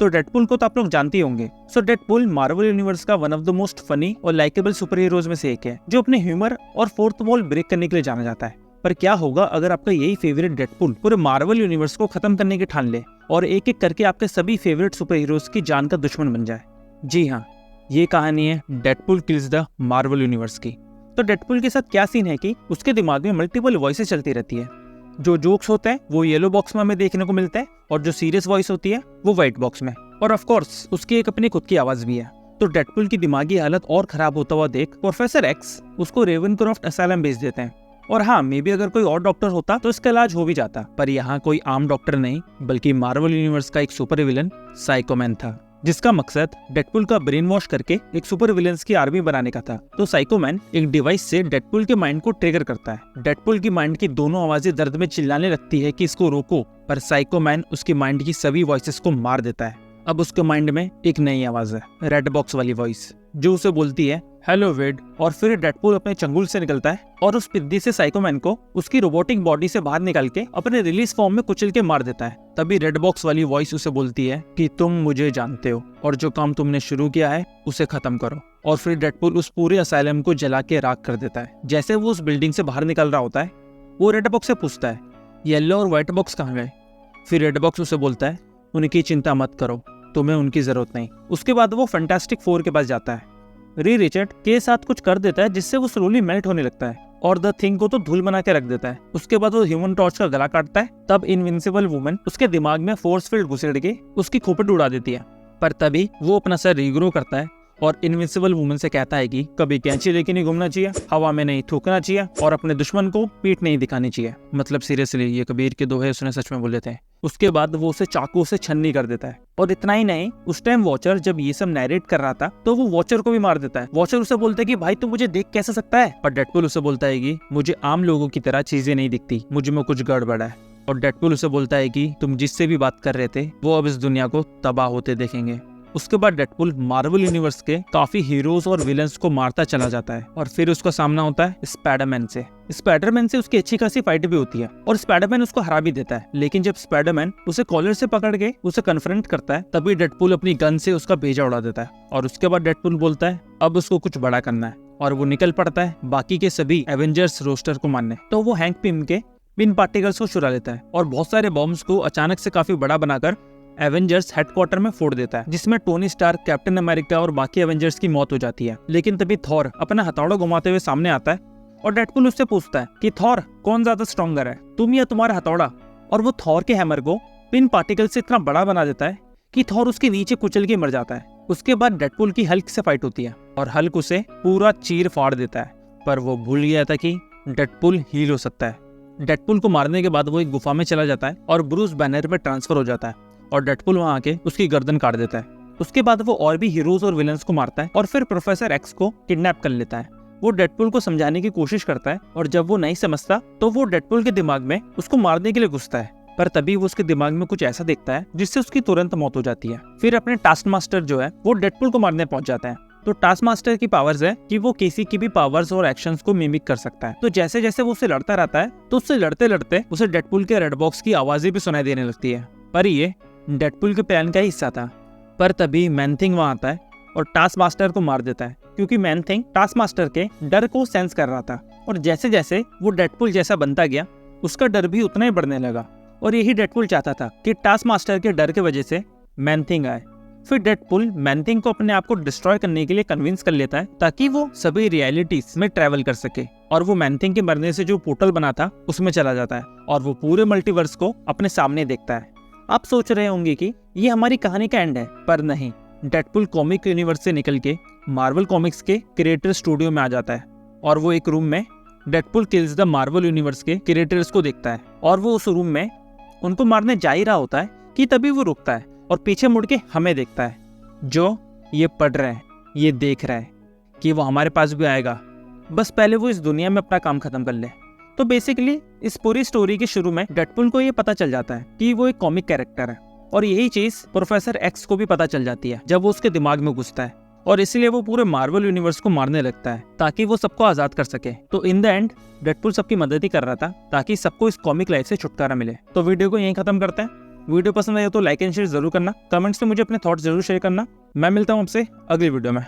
तो डेडपुल को तो आप लोग जानते ही होंगे। सो डेडपुल मार्वल यूनिवर्स का one of the most funny और लाइकेबल सुपर हीरोज में से एक है, जो अपने ह्यूमर और फोर्थ वॉल ब्रेक करने के लिए जाना जाता है। पर क्या होगा अगर आपका यही फेवरेट डेडपुल पूरे मार्वल यूनिवर्स को खत्म करने की ठान ले और एक एक करके आपके सभी फेवरेट सुपर हीरोज की जान का दुश्मन बन जाए। जी हाँ, ये कहानी है Deadpool kills the Marvel universe की। तो डेडपुल के साथ क्या सीन है कि उसके दिमाग में मल्टीपल वॉइसेस चलती रहती है। जो जोक्स होते हैं वो येलो बॉक्स में हमें देखने को मिलते हैं और जो सीरियस वॉइस होती है वो व्हाइट बॉक्स में। और ऑफ कोर्स उसकी एक अपनी खुद की आवाज भी है। तो डेडपुल की दिमागी हालत और खराब होता हुआ देख प्रोफेसर एक्स उसको रेवनक्रॉफ्ट असाइलम भेज देते हैं। और हाँ, मे बी अगर कोई और डॉक्टर होता तो इसका इलाज हो भी जाता, पर यहाँ कोई आम डॉक्टर नहीं बल्कि मार्वल यूनिवर्स का एक सुपर विलन साइकोमैन था, जिसका मकसद डेडपुल का ब्रेन वॉश करके एक सुपर विलेंस की आर्मी बनाने का था। तो साइकोमैन एक डिवाइस से डेडपुल के माइंड को ट्रिगर करता है। डेडपुल की माइंड की दोनों आवाजें दर्द में चिल्लाने लगती है कि इसको रोको, पर साइकोमैन उसकी माइंड की सभी वॉइसेस को मार देता है। अब उसके माइंड में एक नई आवाज है, रेड बॉक्स वाली वॉइस, जो उसे बोलती है हेलो वेड। और फिर डेडपुल अपने चंगुल से निकलता है और उस पिद्दी से साइकोमैन को उसकी रोबोटिक बॉडी से बाहर निकाल के अपने रिलीज फॉर्म में कुचल के मार देता है। तभी रेड बॉक्स वाली वॉइस उसे बोलती है कि तुम मुझे जानते हो और जो काम तुमने शुरू किया है उसे खत्म करो। और फिर डेडपुल उस पूरे असाइलम को जला के राख कर देता है। जैसे वो उस बिल्डिंग से बाहर निकल रहा होता है, वो रेड बॉक्स से पूछता है येलो और व्हाइट बॉक्स कहाँ गए। फिर रेड बॉक्स उसे बोलता है उनकी चिंता मत करो, तुम्हें उनकी जरूरत नहीं। उसके बाद वो फैंटास्टिक फोर के पास जाता है। री रिचर्ड के साथ कुछ कर देता है जिससे वो स्लोली मेल्ट होने लगता है और द थिंग को तो धूल बना के रख देता है। उसके बाद वो ह्यूमन टॉर्च का गला काटता है। तब इनविंसिबल वुमन उसके दिमाग में फोर्स फील्ड घुसेड़ के उसकी खोपड़ी उड़ा देती है। पर तभी वो अपना सर रीग्रो करता है और इनविंसिबल वुमन से कहता है कि कभी कैंची लेके नहीं घूमना चाहिए, हवा में नहीं थूकना चाहिए और अपने दुश्मन को पीठ नहीं दिखानी चाहिए। मतलब सीरियसली ये कबीर के दोहे उसने सच में बोले थे। उसके बाद वो उसे चाकू से छन्नी कर देता है। और इतना ही नहीं, उस टाइम वॉचर जब ये सब नैरेट कर रहा था तो वो वॉचर को भी मार देता है। वॉचर उसे बोलता है कि भाई तू मुझे देख कैसे सकता है, पर डेडपुल उसे बोलता है कि मुझे आम लोगों की तरह चीजें नहीं दिखती, मुझ में कुछ गड़बड़ है। और डेडपुल उसे बोलता है कि तुम जिससे भी बात कर रहे थे वो अब इस दुनिया को तबाह होते देखेंगे। उसके बाद डेडपुल मार्वल यूनिवर्स के काफी हीरोज और विलन्स को मारता चला जाता है और फिर उसका सामना होता है स्पाइडरमैन से। स्पाइडरमैन से उसकी अच्छी खासी फाइट भी होती है और स्पाइडरमैन उसको हरा भी देता है। लेकिन जब स्पाइडरमैन उसे कॉलर से पकड़ के उसे कन्फ्रंट करता है, तभी डेडपुल अपनी गन से उसका भेजा उड़ा देता है। और उसके बाद डेडपुल बोलता है अब उसको कुछ बड़ा करना है और वो निकल पड़ता है बाकी के सभी एवेंजर्स रोस्टर को मारने। तो वो हैंक पिम के पिन पार्टिकल्स को चुरा लेता है और बहुत सारे बॉम्ब्स को अचानक से काफी बड़ा बनाकर एवेंजर्स हेडक्वार्टर में फोड़ देता है, जिसमें टोनी स्टार्क, कैप्टन अमेरिका और बाकी एवेंजर्स की मौत हो जाती है। लेकिन तभी थॉर अपना हथौड़ा घुमाते हुए सामने आता है और डेडपुल उससे पूछता है कि थॉर कौन ज्यादा स्ट्रॉन्गर है, तुम या तुम्हारा हथौड़ा। और वो थॉर के हैमर को पिन पार्टिकल से इतना बड़ा बना देता है कि थॉर उसके नीचे कुचल के मर जाता है। उसके बाद डेडपुल की हल्क से फाइट होती है और हल्क उसे पूरा चीर फाड़ देता है, पर वो भूल गया था कि डेडपुल हील हो सकता है। डेडपुल को मारने के बाद वो एक गुफा में चला जाता है और ब्रूस बैनर में ट्रांसफर हो जाता है और डेडपुल वहां आके उसकी गर्दन काट देता है। उसके बाद वो और भी हीरोज और विलन्स को मारता है और फिर प्रोफेसर एक्स को किडनैप कर लेता है। वो डेडपुल को समझाने की कोशिश करता है और जब वो नहीं समझता तो वो डेडपुल के दिमाग में उसको मारने के लिए घुसता है, पर तभी वो उसके दिमाग में कुछ ऐसा देखता है जिससे उसकी तुरंत मौत हो जाती है। फिर अपने टास्क मास्टर जो है वो डेडपुल को मारने पहुंच जाता है। तो टास्क मास्टर की पावर्स है कि वो किसी की भी पावर्स और एक्शंस को मिमिक कर सकता है। तो जैसे जैसे वो उससे लड़ता रहता है तो उससे लड़ते लड़ते उसे डेडपुल के रेड बॉक्स की आवाजें भी सुनाई देने लगती है। पर ये डेडपुल के प्लान का हिस्सा था। पर तभी मैन थिंग वहां आता है और टास्क मास्टर को मार देता है, क्योंकि मैन थिंग टास्क मास्टर के डर को सेंस कर रहा था। और जैसे जैसे वो डेडपुल जैसा बनता गया उसका डर भी उतना ही बढ़ने लगा। और यही डेडपुल चाहता था कि टास्क मास्टर के डर की वजह से मैन थिंग आए। फिर डेडपुल मैन थिंग को अपने आप को डिस्ट्रॉय करने के लिए कन्विंस कर लेता है ताकि वो सभी रियलिटीज में ट्रैवल कर सके। और वो मैन थिंग के मरने से जो पोर्टल बना था उसमें चला जाता है और वो पूरे मल्टीवर्स को अपने सामने देखता है। आप सोच रहे होंगे कि ये हमारी कहानी का एंड है, पर नहीं। डेडपुल कॉमिक यूनिवर्स से निकल के मार्वल कॉमिक्स के क्रिएटर स्टूडियो में आ जाता है और वो एक रूम में Deadpool kills the Marvel universe के क्रिएटर्स को देखता है और वो उस रूम में उनको मारने जा ही रहा होता है कि तभी वो रुकता है और पीछे मुड़ के हमें देखता है, जो ये पढ़ रहा है, ये देख रहा है कि वो हमारे पास भी आएगा, बस पहले वो इस दुनिया में अपना काम खत्म कर ले। तो बेसिकली इस पूरी स्टोरी के शुरू में डेडपुल को ये पता चल जाता है कि वो एक कॉमिक कैरेक्टर है और यही चीज प्रोफेसर एक्स को भी पता चल जाती है जब वो उसके दिमाग में घुसता है और इसलिए वो पूरे मार्वल यूनिवर्स को मारने लगता है ताकि वो सबको आजाद कर सके। तो इन द एंड डेडपुल सबकी मदद ही कर रहा था ताकि सबको इस कॉमिक लाइफ से छुटकारा मिले। तो वीडियो को यहीं खत्म करते हैं। वीडियो पसंद आया तो लाइक एंड शेयर जरूर करना, कमेंट्स में मुझे अपने थॉट्स जरूर शेयर करना। मैं मिलता हूँ आपसे अगली वीडियो में।